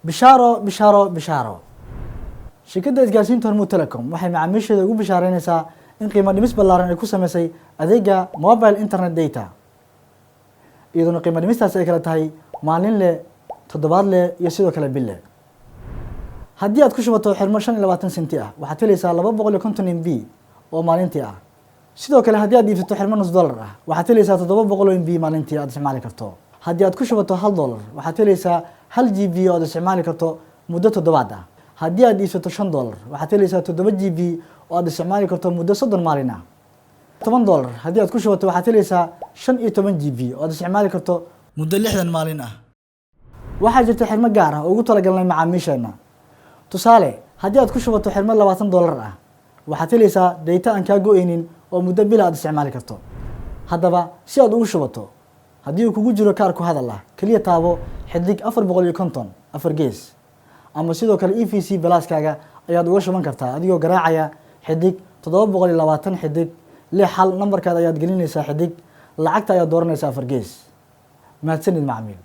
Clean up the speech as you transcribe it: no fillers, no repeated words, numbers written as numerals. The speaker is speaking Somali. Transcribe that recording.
bishaaro shirkadda isgaarsiinta Hormuud Telecom waxay macaamiisheeda ugu bishaareynaysaa in qiimo dhimis ballaaran ay ku sameysay adeega mobile internet data iyadoo qiimo dhimistaas ay kala tahay maalinle toddobaadle iyo sidoo kale bille haddii aad ku shubato xirmo 25 senti ah waxaad helaysaa 250 MB oo maalintii ah sidoo kale haddii aad iibsato xirmo $0.5 ah waxaad helaysaa 700 MB maalintii aad isticmaali karto haddii aad ku shubato $1 waxaad helaysaa 1 GB oo aad isticmaali karto muddo toddobaad ah haddii aad iibsato $5 waxaad helaysaa 7 GB oo aad isticmaali karto muddo 30 maalin ah $10 haddii aad ku shubato waxaad helaysaa 15 GB oo aad isticmaali karto muddo 60 maalin ah waxaa jirta xirmo gaar ah oo ugu talagalnay macaamiisheena tusaale haddii aad ku shubato xirmo $20 ah waxaad helaysaa data aan kaa go'aynin oo muddo bil aad isticmaali karto haddaba si aad ugu shubato haddii uu kugu jiro kaar ku hadal ah kaliya taabo xidig 450 afar gees ama sidoo kale EVC Plus-kaaga ayaad uga shuban kartaa adigoo garaacaya xidig 720 xidig 6 nambarkaada ayaad gelinaysaa xidig lacagta ayaad dooranaysaa afar gees mahadsanid macmiil